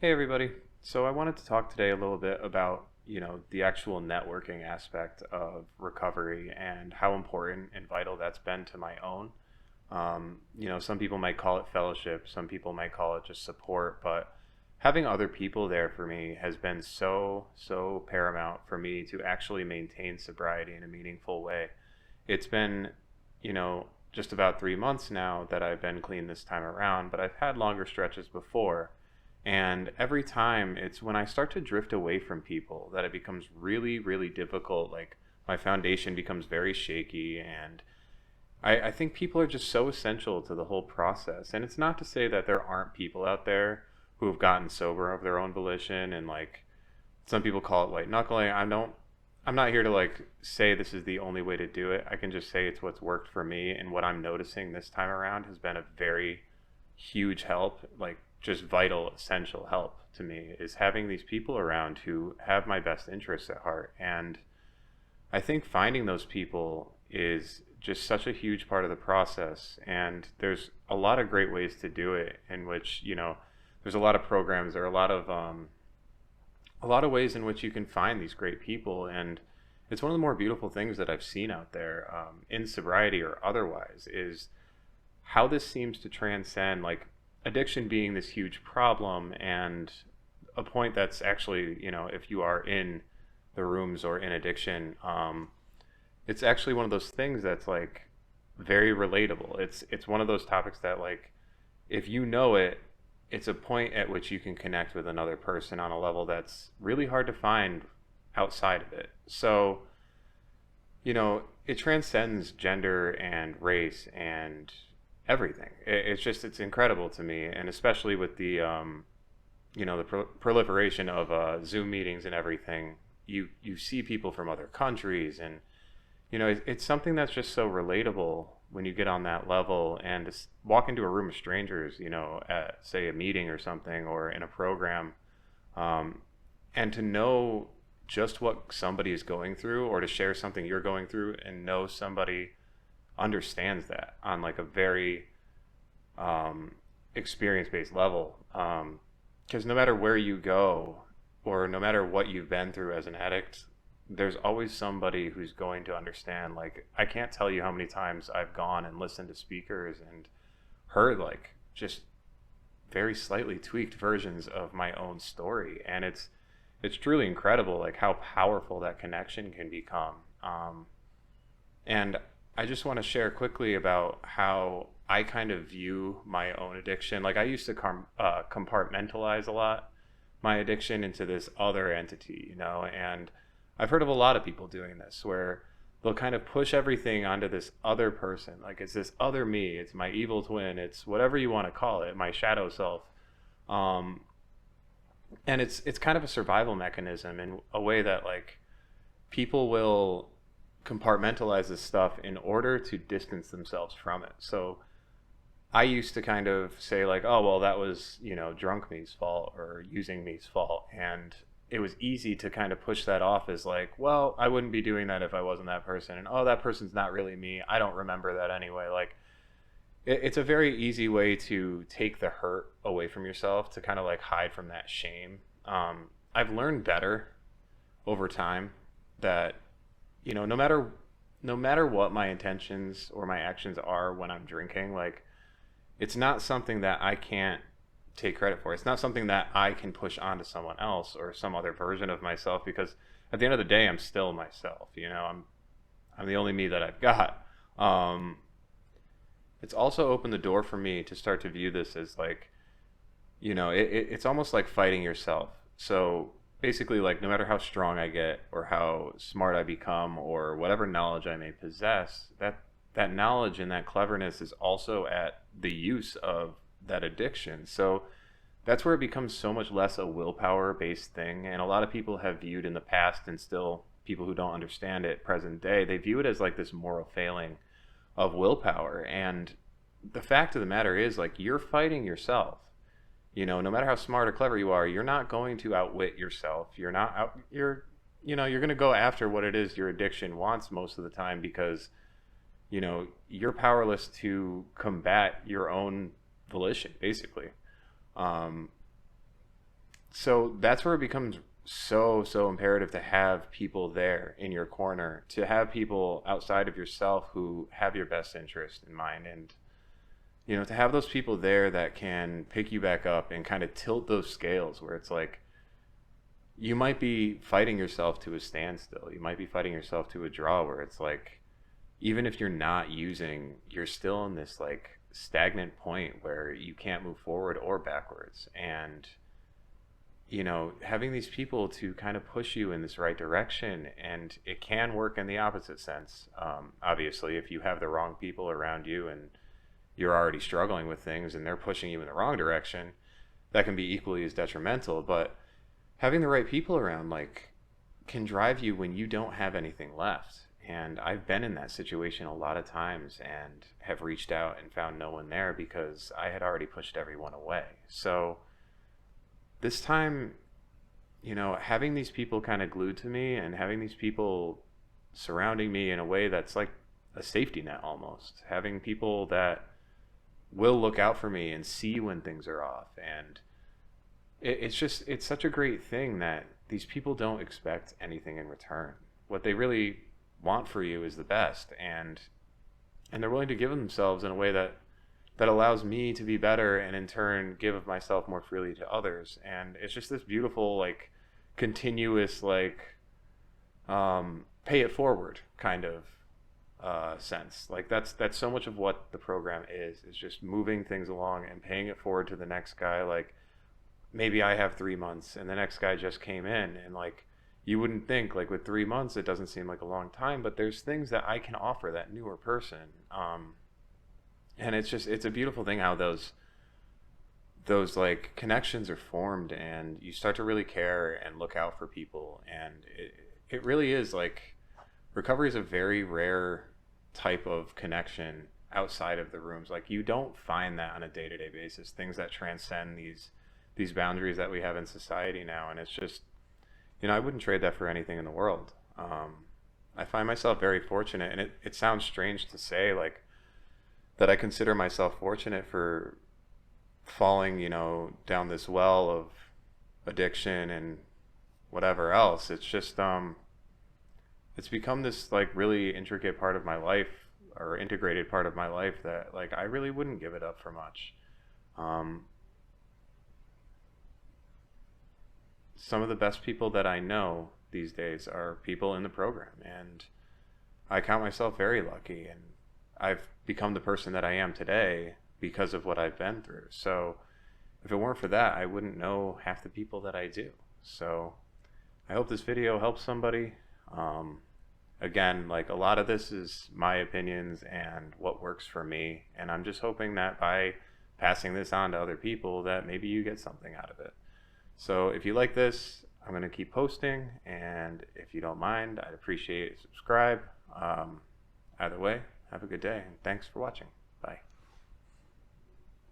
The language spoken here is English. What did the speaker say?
Hey everybody. So I wanted to talk today a little bit about, the actual networking aspect of recovery and how important and vital that's been to my own. Some people might call it fellowship, some people might call it just support, but having other people there for me has been so paramount for me to actually maintain sobriety in a meaningful way. It's been, just about 3 months now that I've been clean this time around, but I've had longer stretches before. And every time it's when I start to drift away from people that it becomes really difficult. Like my foundation becomes very shaky. And I think people are just so essential to the whole process. And it's not to say that there aren't people out there who have gotten sober of their own volition. And like some people call it white knuckling. I'm not here to like say this is the only way to do it. I can just say it's what's worked for me. And what I'm noticing this time around has been a very huge help, like just vital, essential help to me, is having these people around who have my best interests at heart. And I think finding those people is just such a huge part of the process. And there's a lot of great ways to do it, in which, there's a lot of programs, there are a lot of ways in which you can find these great people. And it's one of the more beautiful things that I've seen out there, in sobriety or otherwise, is how this seems to transcend like addiction being this huge problem, and a point that's actually, if you are in the rooms or in addiction, it's actually one of those things that's like very relatable. It's one of those topics that, like, if you know it, it's a point at which you can connect with another person on a level that's really hard to find outside of it. So, it transcends gender and race and everything. It's incredible to me, and especially with the proliferation of Zoom meetings and everything. You see people from other countries, and it's something that's just so relatable when you get on that level, and to walk into a room of strangers, at say a meeting or something, or in a program, um, and to know just what somebody is going through, or to share something you're going through and know somebody understands that on like a very um, experience based level. Because no matter where you go, or no matter what you've been through as an addict, there's always somebody who's going to understand. Like, I can't tell you how many times I've gone and listened to speakers and heard like just very slightly tweaked versions of my own story. And it's truly incredible, like how powerful that connection can become. And I just want to share quickly about how I kind of view my own addiction. Like, I used to compartmentalize a lot my addiction into this other entity, and I've heard of a lot of people doing this, where they'll kind of push everything onto this other person. Like, it's this other me, it's my evil twin, it's whatever you want to call it, my shadow self. Um, and it's kind of a survival mechanism, in a way that like people will compartmentalize this stuff in order to distance themselves from it. So I used to kind of say like, oh well, that was, drunk me's fault or using me's fault, and it was easy to kind of push that off as like, well, I wouldn't be doing that if I wasn't that person, and oh, that person's not really me, I don't remember that anyway. Like, it's a very easy way to take the hurt away from yourself, to kind of like hide from that shame. I've learned better over time that, no matter what my intentions or my actions are when I'm drinking, like, it's not something that I can't take credit for. It's not something that I can push onto someone else or some other version of myself, because at the end of the day, I'm still myself. I'm the only me that I've got. It's also opened the door for me to start to view this as like, it's almost like fighting yourself. So basically, like, no matter how strong I get or how smart I become or whatever knowledge I may possess, that knowledge and that cleverness is also at the use of that addiction. So that's where it becomes so much less a willpower based thing. And a lot of people have viewed in the past, and still people who don't understand it present day, they view it as like this moral failing of willpower. And the fact of the matter is, like, you're fighting yourself. No matter how smart or clever you are, you're not going to outwit yourself. You're going to go after what it is your addiction wants most of the time, because you're powerless to combat your own volition, basically. um So that's where it becomes so imperative to have people there in your corner, to have people outside of yourself who have your best interest in mind, and to have those people there that can pick you back up and kind of tilt those scales where it's like you might be fighting yourself to a standstill. You might be fighting yourself to a draw where it's like even if you're not using, you're still in this like stagnant point where you can't move forward or backwards. And having these people to kind of push you in this right direction, and it can work in the opposite sense. Obviously, if you have the wrong people around you and you're already struggling with things and they're pushing you in the wrong direction, that can be equally as detrimental. But having the right people around, like, can drive you when you don't have anything left. And I've been in that situation a lot of times and have reached out and found no one there because I had already pushed everyone away. So this time, having these people kind of glued to me and having these people surrounding me in a way that's like a safety net almost, having people that will look out for me and see when things are off. And it's such a great thing that these people don't expect anything in return. What they really want for you is the best, and they're willing to give themselves in a way that allows me to be better and in turn give of myself more freely to others. And it's just this beautiful like continuous like pay it forward kind of sense. Like that's so much of what the program is just moving things along and paying it forward to the next guy. Like maybe I have 3 months and the next guy just came in, and like you wouldn't think, like with 3 months it doesn't seem like a long time, but there's things that I can offer that newer person. And it's a beautiful thing how those like connections are formed and you start to really care and look out for people. And it really is like recovery is a very rare type of connection outside of the rooms. Like you don't find that on a day-to-day basis, things that transcend these boundaries that we have in society now. And it's just, I wouldn't trade that for anything in the world. I find myself very fortunate, and it sounds strange to say like that I consider myself fortunate for falling, down this well of addiction and whatever else. It's just it's become this like really intricate part of my life, or integrated part of my life, that like I really wouldn't give it up for much. Um, some of the best people that I know these days are people in the program, and I count myself very lucky, and I've become the person that I am today because of what I've been through. So if it weren't for that, I wouldn't know half the people that I do. So I hope this video helps somebody. Again, like a lot of this is my opinions and what works for me, and I'm just hoping that by passing this on to other people that maybe you get something out of it. So if you like this, I'm going to keep posting, and if you don't mind, I'd appreciate it. Subscribe. Either way, have a good day, and thanks for watching. Bye.